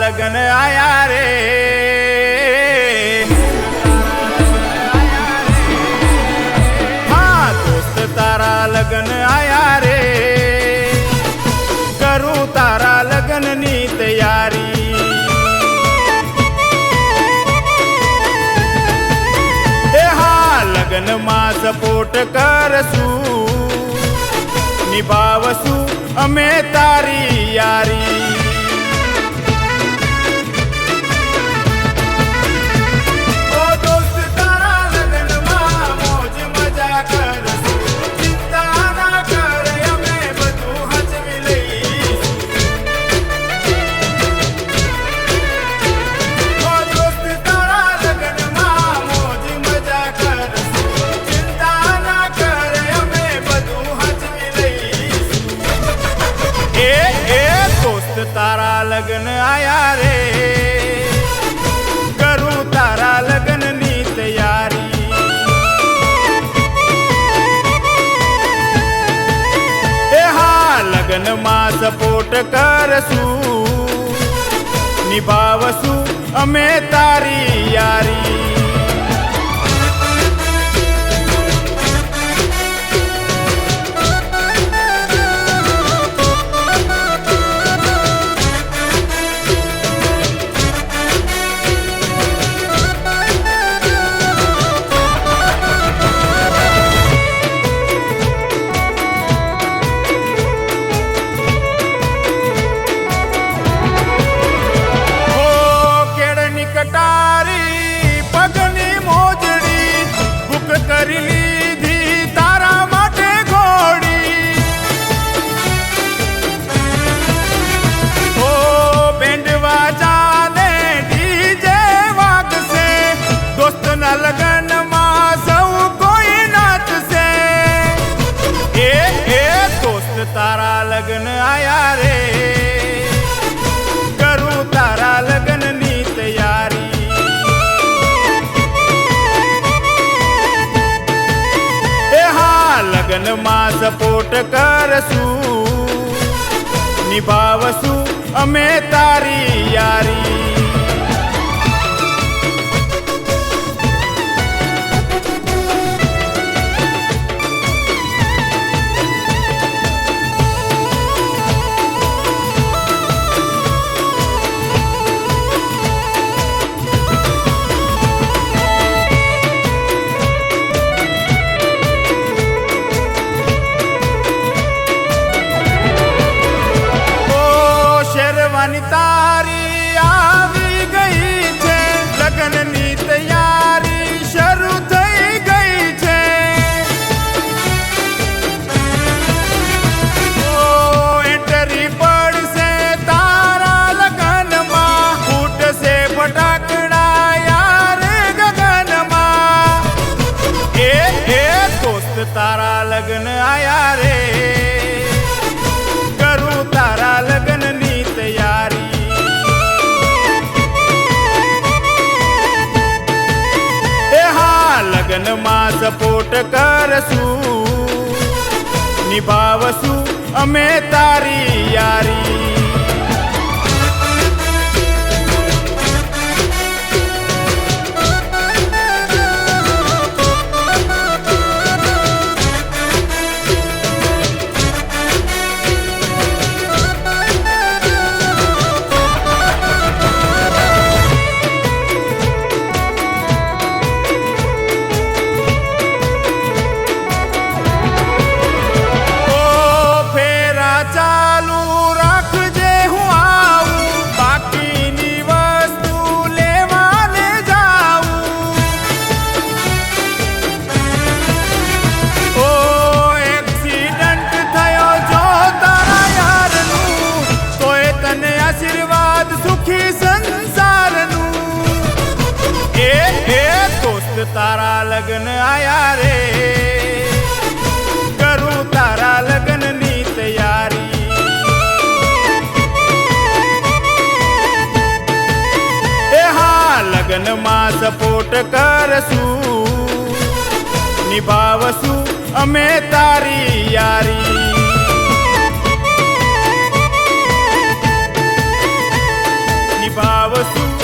લગન આયા રે, હા દોસ્ત તારા લગન આયા રે, કરું તારા લગનની તૈયારી. એ હા લગનમાં સપોર્ટ કરશું, નિભાવશું અમે તારી યારી. ઓ દોસ્ત તારા લગનમાં મોજ મજા કરશું, ચિંતા ના કર અમે બધું હચવી લઈશું. ઓ દોસ્ત તારા લગનમાં મોજ મજા કરશું, ચિંતા ના કર અમે બધું હચવી લઈશું. એ દોસ્ત તારા લગન આયા રે, કરું તારા લગનની તૈયારી. એ હા લગનમાં સપોર્ટ કરશું, નિભાવશું અમે તારી યારી. કટારી પગની મોજડી બુક કરી લીધી તારા માટે ઘોડી. ઓ બેન્ડ વાજાને ડીજે વાગશે, દોસ્તના લગનમાં સૌ કોઈ નાચશે. એ દોસ્ત તારા લગન આયા રે, કરું તારા લગનની તૈયારી. લગનમાં સપોર્ટ કરશું, નિભાવશું અમે તારી યારી. તારી આવી ગઈ છે, લગનની તૈયારી શરૂ થઈ ગઈ છે. ઓ એન્ટ્રી પડશે તારા લગનમાં, ફૂટશે ફટાકડા યાર ગગનમાં. એ દોસ્ત તારા લગન આયા રે, કરું તારા લગનની તૈયારી. એ હા લગનમાં સપોર્ટ કરશું, નિભાવશું અમે તારી યારી. ચાલુ રાખજે હું આવું, બાકીની વસ્તુ લેવાને જાઉં. ઓ એક્સિડન્ટ થયો જો તારા યારનું, તોય તને આશીર્વાદ સુખી સંસારનું. એ દોસ્ત તારા લગન આયા રે, કરું તારા લગનની તૈયારી. એ હા લગનમાં સપોર્ટ કરશું, નિભાવશું અમે તારી યારી. નિભાવશું